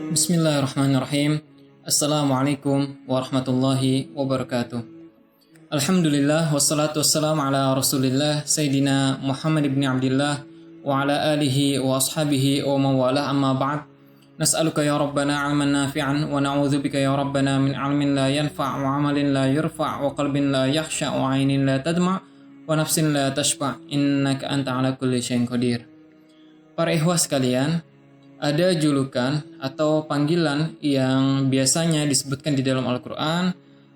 Bismillahirrahmanirrahim. Assalamualaikum warahmatullahi wabarakatuh. Alhamdulillah wassalatu wassalamu ala Rasulillah Sayyidina Muhammad ibn Abdillah wa ala alihi wa ashabihi wa mawalah, amma ba'd. Nas'aluka ya Rabbana 'ilman nafi'an wa na'udzubika ya Rabbana min 'ilmin la yanfa' wa 'amalin la yurfa' wa qalbin la yakhsha' wa 'ainin la tadma' wa nafsin la tashba' innaka anta 'ala kulli syai'in qadir. Para ikhwah sekalian, ada julukan atau panggilan yang biasanya disebutkan di dalam Al-Quran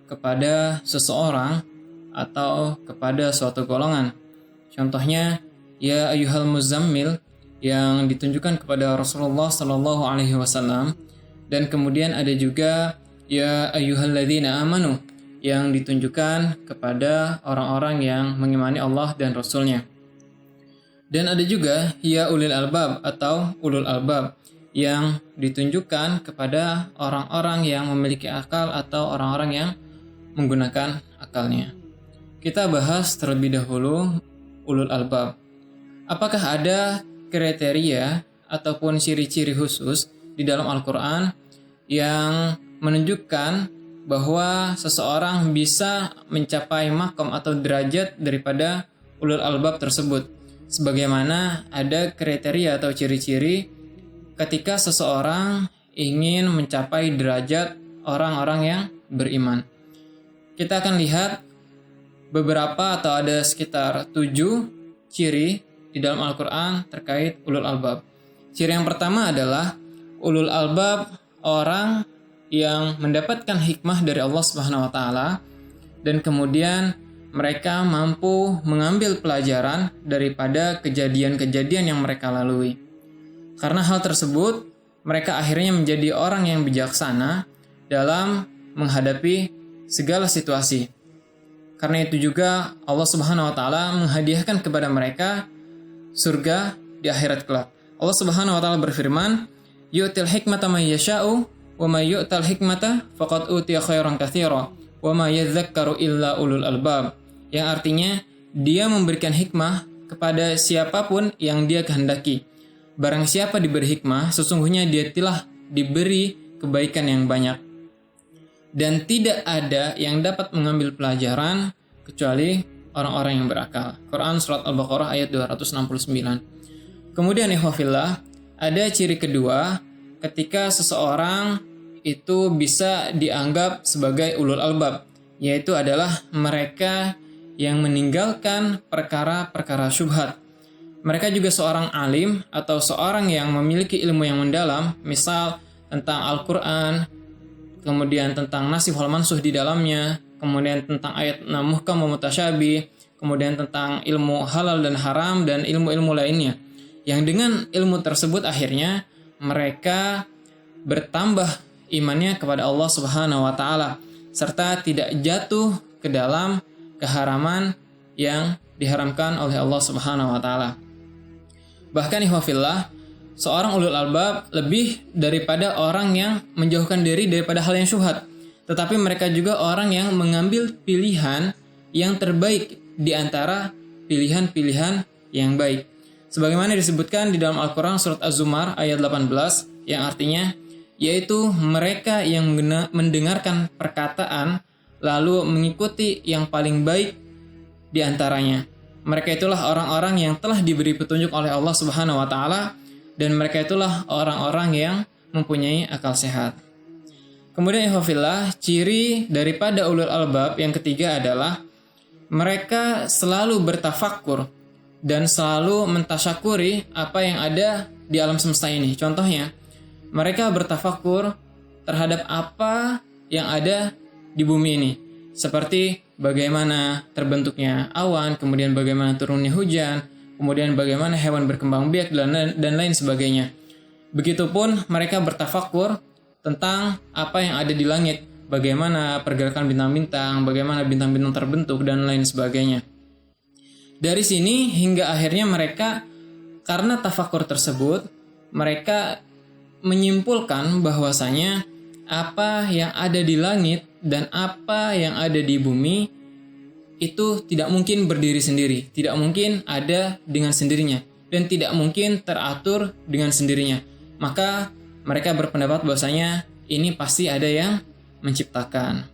kepada seseorang atau kepada suatu golongan. Contohnya, ya ayyuhal muzammil, yang ditunjukkan kepada Rasulullah Sallallahu Alaihi Wasallam, dan kemudian ada juga ya ayyuhalladzina amanu, yang ditunjukkan kepada orang-orang yang mengimani Allah dan Rasulnya. Dan ada juga ya ulil albab atau ulul albab, yang ditunjukkan kepada orang-orang yang memiliki akal atau orang-orang yang menggunakan akalnya. Kita bahas terlebih dahulu ulul albab. Apakah ada kriteria ataupun ciri-ciri khusus di dalam Al-Quran yang menunjukkan bahwa seseorang bisa mencapai makom atau derajat daripada ulul albab tersebut? Sebagaimana ada kriteria atau ciri-ciri ketika seseorang ingin mencapai derajat orang-orang yang beriman. Kita akan lihat beberapa atau ada sekitar 7 ciri di dalam Al-Quran terkait ulul albab. Ciri yang pertama adalah ulul albab orang yang mendapatkan hikmah dari Allah Subhanahu wa taala, dan kemudian mereka mampu mengambil pelajaran daripada kejadian-kejadian yang mereka lalui. Karena hal tersebut, mereka akhirnya menjadi orang yang bijaksana dalam menghadapi segala situasi. Karena itu juga Allah Subhanahu wa taala menghadiahkan kepada mereka surga di akhirat kelak. Allah Subhanahu wa taala berfirman, "Yu'til hikmata may yasha'u wa may yu'tal hikmata faqad utiya khairan katsira wa ma yadhakkaru illa ulul albab." Yang artinya, dia memberikan hikmah kepada siapapun yang dia kehendaki. Barang siapa diberi hikmah, sesungguhnya dia telah diberi kebaikan yang banyak. Dan tidak ada yang dapat mengambil pelajaran kecuali orang-orang yang berakal. Quran Surat Al-Baqarah ayat 269. Kemudian ikhwafillah, ada ciri kedua ketika seseorang itu bisa dianggap sebagai ulul albab, yaitu adalah mereka yang meninggalkan perkara-perkara syubhat. Mereka juga seorang alim atau seorang yang memiliki ilmu yang mendalam, misal tentang Al-Quran, kemudian tentang nasikh wal mansuh di dalamnya, kemudian tentang ayat muhkam wa mutasyabih, kemudian tentang ilmu halal dan haram, dan ilmu-ilmu lainnya. Yang dengan ilmu tersebut akhirnya mereka bertambah imannya kepada Allah Subhanahu wa taala, serta tidak jatuh ke dalam keharaman yang diharamkan oleh Allah Subhanahu wa taala. Bahkan ikhwafillah, seorang ulul albab lebih daripada orang yang menjauhkan diri daripada hal yang syubhat, tetapi mereka juga orang yang mengambil pilihan yang terbaik di antara pilihan-pilihan yang baik. Sebagaimana disebutkan di dalam Al-Quran Surat Az-Zumar ayat 18, yang artinya, yaitu mereka yang mendengarkan perkataan lalu mengikuti yang paling baik di antaranya. Mereka itulah orang-orang yang telah diberi petunjuk oleh Allah Subhanahu wa taala, dan mereka itulah orang-orang yang mempunyai akal sehat. Kemudian ikhwafillah, ciri daripada ulul albab yang ketiga adalah mereka selalu bertafakkur dan selalu mentasyakuri apa yang ada di alam semesta ini. Contohnya, mereka bertafakkur terhadap apa yang ada di bumi ini, seperti bagaimana terbentuknya awan, kemudian bagaimana turunnya hujan, kemudian bagaimana hewan berkembang biak dan lain sebagainya. Begitupun mereka bertafakkur tentang apa yang ada di langit, bagaimana pergerakan bintang-bintang, bagaimana bintang-bintang terbentuk, dan lain sebagainya. Dari sini hingga akhirnya mereka, karena tafakur tersebut, mereka menyimpulkan bahwasanya apa yang ada di langit dan apa yang ada di bumi itu tidak mungkin berdiri sendiri, tidak mungkin ada dengan sendirinya, dan tidak mungkin teratur dengan sendirinya. Maka mereka berpendapat bahwasanya ini pasti ada yang menciptakan.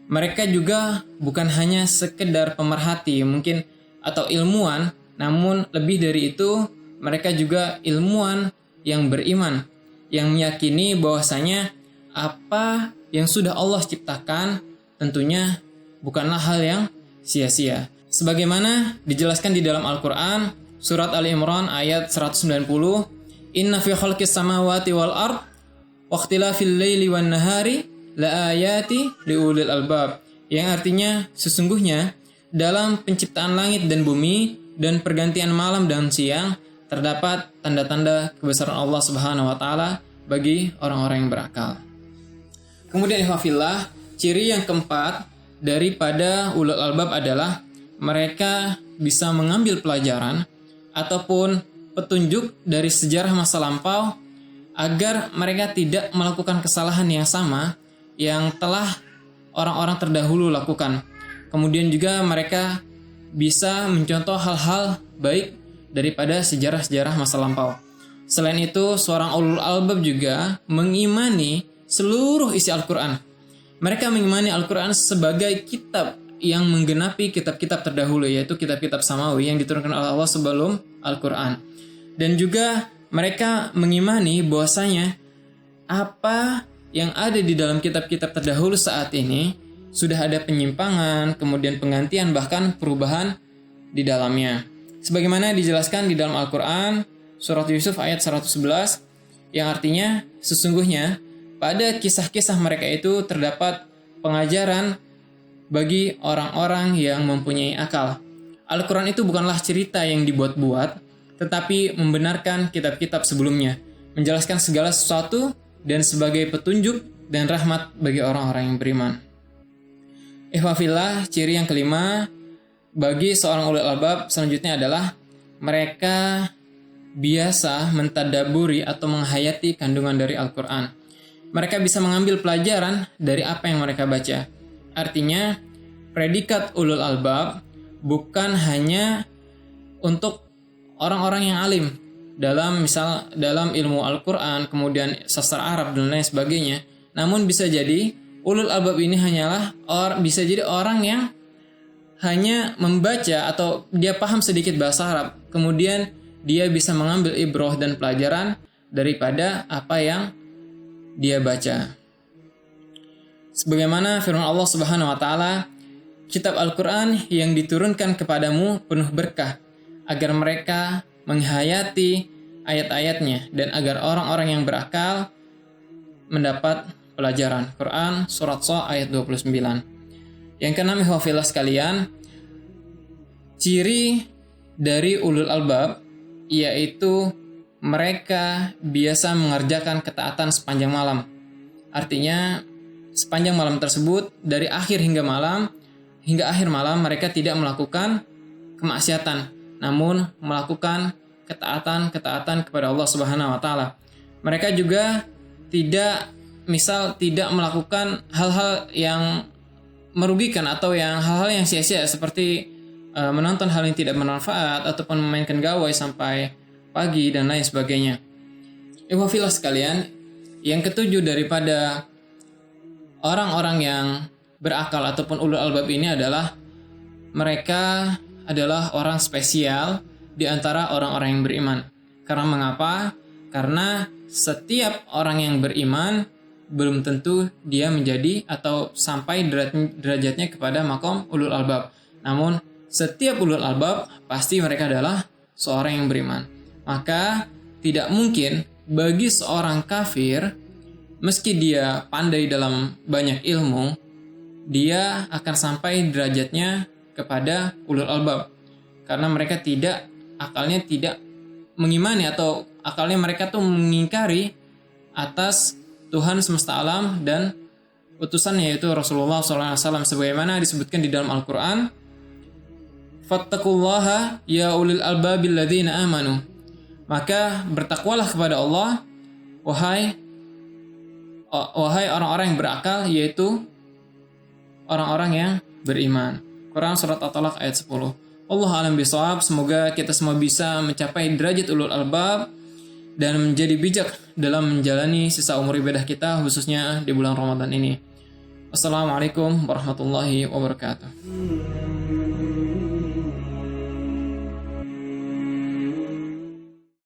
Mereka juga bukan hanya sekedar pemerhati mungkin atau ilmuwan, namun lebih dari itu mereka juga ilmuwan yang beriman, yang meyakini bahwasanya apa yang sudah Allah ciptakan tentunya bukanlah hal yang sia-sia. Sebagaimana dijelaskan di dalam Al-Quran, surat Ali Imran ayat 190, Inna fi khalqis samawati wal ard wa ikhtilafil laili wan nahari la ayati liulil albab. Yang artinya sesungguhnya dalam penciptaan langit dan bumi dan pergantian malam dan siang terdapat tanda-tanda kebesaran Allah Subhanahu wa taala bagi orang-orang yang berakal. Kemudian ihwafillah, ciri yang keempat daripada ulul albab adalah mereka bisa mengambil pelajaran ataupun petunjuk dari sejarah masa lampau agar mereka tidak melakukan kesalahan yang sama yang telah orang-orang terdahulu lakukan. Kemudian juga mereka bisa mencontoh hal-hal baik daripada sejarah-sejarah masa lampau. Selain itu, seorang ulul albab juga mengimani seluruh isi Al-Quran. Mereka mengimani Al-Quran sebagai kitab yang menggenapi kitab-kitab terdahulu, yaitu kitab-kitab samawi yang diturunkan oleh Allah sebelum Al-Quran. Dan juga mereka mengimani bahwasanya apa yang ada di dalam kitab-kitab terdahulu saat ini sudah ada penyimpangan, kemudian penggantian, bahkan perubahan di dalamnya. Sebagaimana dijelaskan di dalam Al-Quran, surat Yusuf ayat 111, yang artinya sesungguhnya pada kisah-kisah mereka itu terdapat pengajaran bagi orang-orang yang mempunyai akal. Al-Quran itu bukanlah cerita yang dibuat-buat, tetapi membenarkan kitab-kitab sebelumnya, menjelaskan segala sesuatu dan sebagai petunjuk dan rahmat bagi orang-orang yang beriman. Ihwafillah, ciri yang kelima bagi seorang ulul albab selanjutnya adalah mereka biasa mentadaburi atau menghayati kandungan dari Al-Quran. Mereka bisa mengambil pelajaran dari apa yang mereka baca. Artinya, predikat ulul albab bukan hanya untuk orang-orang yang alim dalam ilmu Al-Quran, kemudian sastra Arab dan lain sebagainya. Namun bisa jadi ulul albab ini hanyalah bisa jadi orang yang hanya membaca atau dia paham sedikit bahasa Arab, kemudian dia bisa mengambil ibrah dan pelajaran daripada apa yang dia baca. Sebagaimana firman Allah Subhanahu wa taala, kitab Al-Quran yang diturunkan kepadamu penuh berkah, agar mereka menghayati ayat-ayatnya dan agar orang-orang yang berakal mendapat pelajaran. Quran surat Sha ayat 29. Yang keenam, ihwafillah sekalian, ciri dari ulul albab yaitu mereka biasa mengerjakan ketaatan sepanjang malam. Artinya sepanjang malam tersebut, dari akhir hingga akhir malam mereka tidak melakukan kemaksiatan, namun melakukan ketaatan kepada Allah Subhanahu wa taala. Mereka juga tidak melakukan hal-hal yang merugikan atau hal-hal yang sia-sia seperti menonton hal yang tidak bermanfaat ataupun memainkan gawai sampai pagi dan lain sebagainya. Ihwafillah sekalian, yang ketujuh daripada orang-orang yang berakal ataupun ulul albab ini adalah mereka adalah orang spesial di antara orang-orang yang beriman. Karena mengapa? Karena setiap orang yang beriman belum tentu dia menjadi atau sampai derajatnya kepada maqam ulul albab. Namun setiap ulul albab pasti mereka adalah seorang yang beriman. Maka tidak mungkin bagi seorang kafir, meski dia pandai dalam banyak ilmu, dia akan sampai derajatnya kepada ulul albab. Karena mereka akalnya tidak mengimani atau akalnya mereka tuh mengingkari atas Tuhan semesta alam dan utusannya yaitu Rasulullah SAW, sebagaimana disebutkan di dalam Al-Quran, fattaqullaha ya ulil albabil ladzina amanu. Maka bertakwalah kepada Allah wahai orang-orang yang berakal, yaitu orang-orang yang beriman. Quran surat At-Talaq ayat 10. Allah alam bisawab. Semoga kita semua bisa mencapai derajat ulul albab dan menjadi bijak dalam menjalani sisa umur ibadah kita, khususnya di bulan Ramadan ini. Wassalamualaikum warahmatullahi wabarakatuh.